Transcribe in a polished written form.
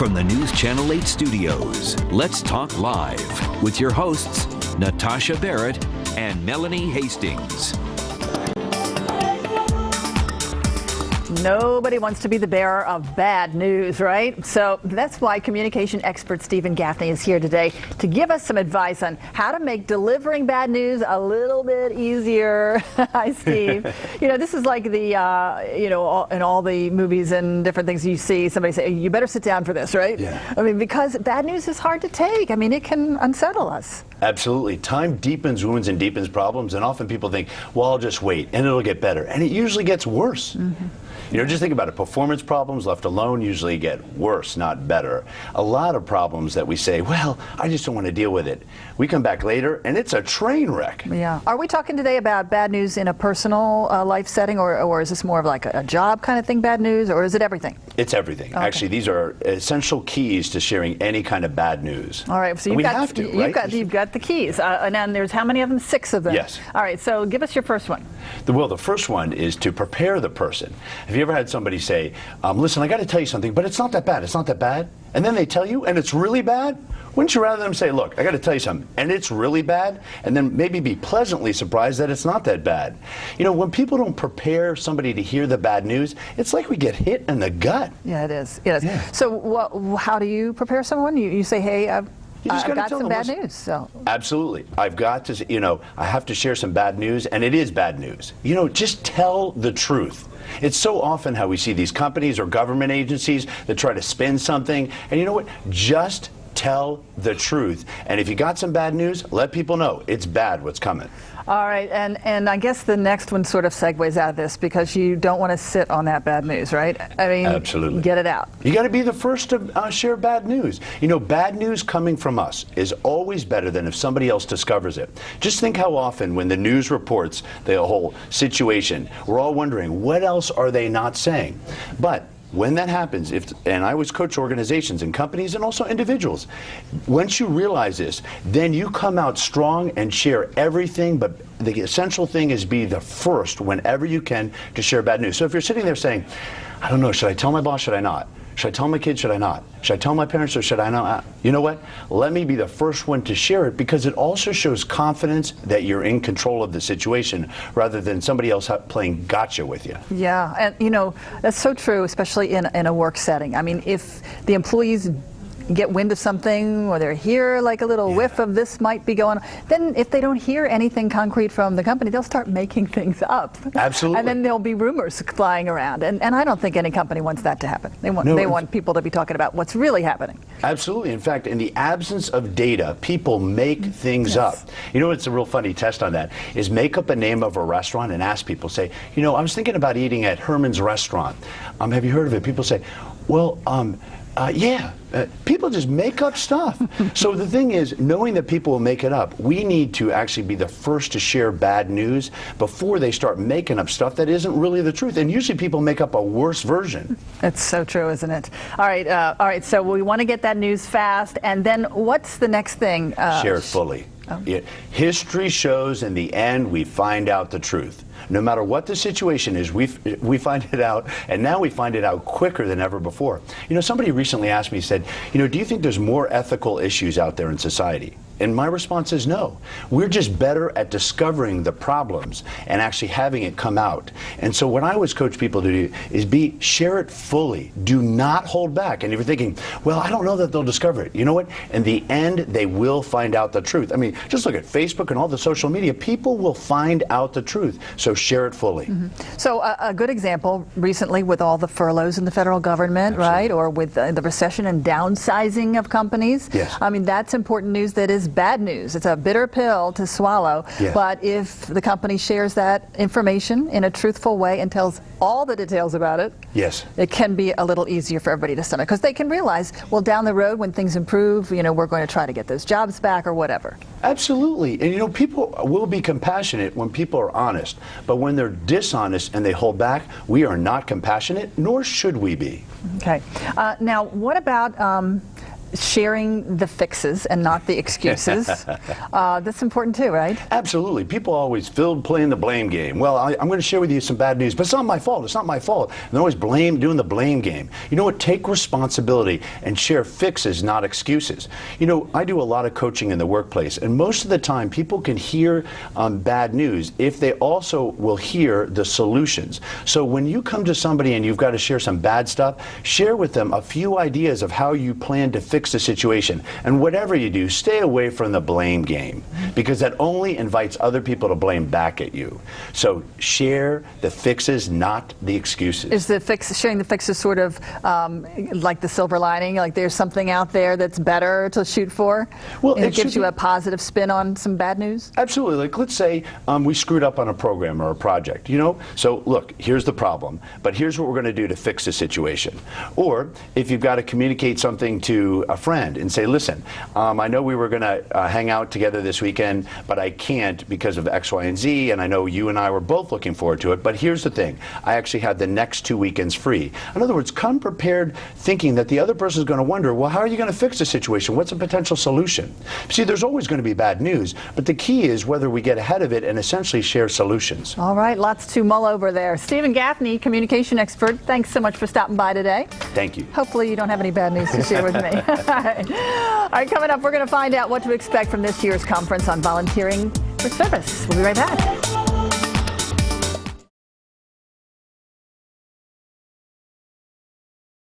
From the News Channel 8 studios, let's talk live with your hosts, Natasha Barrett and Melanie Hastings. Nobody wants to be the bearer of bad news, right? So that's why communication expert Stephen Gaffney is here today to give us some advice on how to make delivering bad news a little bit easier. Hi, Steve. You know, this is like the, in all the movies and different things you see, somebody say, you better sit down for this, right? Yeah. I mean, because bad news is hard to take. I mean, it can unsettle us. Absolutely. Time deepens wounds and deepens problems, and often people think, well, I'll just wait, and it'll get better. And it usually gets worse. Mm-hmm. You know, just think about it. Performance problems left alone usually get worse, not better. A lot of problems that we say, well, I just don't want to deal with it. We come back later, and it's a train wreck. Yeah. Are we talking today about bad news in a personal life setting, or is this more of like a job kind of thing, bad news, or is it everything? It's everything. Okay. Actually, these are essential keys to sharing any kind of bad news. All right. So you've got the keys. And then there's how many of them? 6 of them. Yes. All right. So give us your first one. Well, the first one is to prepare the person. Have you ever had somebody say, listen, I got to tell you something, but it's not that bad. It's not that bad. And then they tell you, and it's really bad? Wouldn't you rather them say, look, I got to tell you something, and it's really bad, and then maybe be pleasantly surprised that it's not that bad? You know, when people don't prepare somebody to hear the bad news, it's like we get hit in the gut. Yeah, it is. It is. Yeah. So how do you prepare someone? You say, hey, I've got some bad news. So. Absolutely. I've got to, I have to share some bad news, and it is bad news. You know, just tell the truth. It's so often how we see these companies or government agencies that try to spin something, and you know what? Just tell the truth. And if you got some bad news, let people know it's bad what's coming. All right, and I guess the next one sort of segues out of this because you don't want to sit on that bad news, right? I mean, absolutely. Get it out. You got to be the first to share bad news. You know, bad news coming from us is always better than if somebody else discovers it. Just think how often when the news reports the whole situation, we're all wondering, what else are they not saying? But when that happens, and I always coach organizations and companies and also individuals, once you realize this, then you come out strong and share everything, but the essential thing is be the first whenever you can to share bad news. So if you're sitting there saying, I don't know, should I tell my boss, should I not? Should I tell my kids, should I not? Should I tell my parents, or should I not? You know what? Let me be the first one to share it, because it also shows confidence that you're in control of the situation rather than somebody else playing gotcha with you. Yeah, and you know, that's so true, especially in a work setting. I mean, if the employees get wind of something, or they hear like a little whiff of this might be going on, then if they don't hear anything concrete from the company, they'll start making things up. Absolutely. And then there'll be rumors flying around, and I don't think any company wants that to happen. They want people to be talking about what's really happening. Absolutely. In fact, in the absence of data, people make things up. You know what's a real funny test on that is make up a name of a restaurant and ask people, say, you know, I was thinking about eating at Herman's Restaurant. Have you heard of it? People say, well, yeah. People just make up stuff. So the thing is, knowing that people will make it up, we need to actually be the first to share bad news before they start making up stuff that isn't really the truth. And usually people make up a worse version. That's so true, isn't it? All right. So we want to get that news fast. And then what's the next thing? Share it fully. Oh. History shows in the end we find out the truth. No matter what the situation is, we find it out, and now we find it out quicker than ever before. You know, somebody recently asked me, said, you know, do you think there's more ethical issues out there in society? And my response is no. We're just better at discovering the problems and actually having it come out. And so what I always coach people to do is share it fully. Do not hold back. And if you're thinking, well, I don't know that they'll discover it. You know what? In the end, they will find out the truth. I mean, just look at Facebook and all the social media. People will find out the truth. So share it fully. Mm-hmm. So a good example recently with all the furloughs in the federal government, absolutely, right? Or with the recession and downsizing of companies. Yes. I mean, that's important news that is bad news. It's a bitter pill to swallow. Yes. But if the company shares that information in a truthful way and tells all the details about it, yes, it can be a little easier for everybody to stomach, because they can realize, well, down the road when things improve, you know, we're going to try to get those jobs back or whatever. Absolutely. And you know, people will be compassionate when people are honest, but when they're dishonest and they hold back, we are not compassionate, nor should we be. Okay. Now, what about sharing the fixes and not the excuses. That's important too, right? Absolutely. People always playing the blame game. Well, I'm going to share with you some bad news, but it's not my fault. It's not my fault. And they're always doing the blame game. You know what? Take responsibility and share fixes, not excuses. You know, I do a lot of coaching in the workplace, and most of the time people can hear bad news if they also will hear the solutions. So when you come to somebody and you've got to share some bad stuff, share with them a few ideas of how you plan to fix the situation. And whatever you do, stay away from the blame game, because that only invites other people to blame back at you. So share the fixes, not the excuses. Is sharing the fixes sort of like the silver lining, like there's something out there that's better to shoot for? Well, and it gives you a positive spin on some bad news? Absolutely. Like, let's say we screwed up on a program or a project, you know? So look, here's the problem, but here's what we're going to do to fix the situation. Or if you've got to communicate something to a friend and say, listen, I know we were going to hang out together this weekend, but I can't because of X, Y, and Z, and I know you and I were both looking forward to it, but here's the thing. I actually had the next 2 weekends free. In other words, come prepared thinking that the other person is going to wonder, well, how are you going to fix the situation? What's a potential solution? See, there's always going to be bad news, but the key is whether we get ahead of it and essentially share solutions. All right, lots to mull over there. Stephen Gaffney, communication expert, thanks so much for stopping by today. Thank you. Hopefully you don't have any bad news to share with me. All right, coming up, we're going to find out what to expect from this year's conference on volunteering for service. We'll be right back.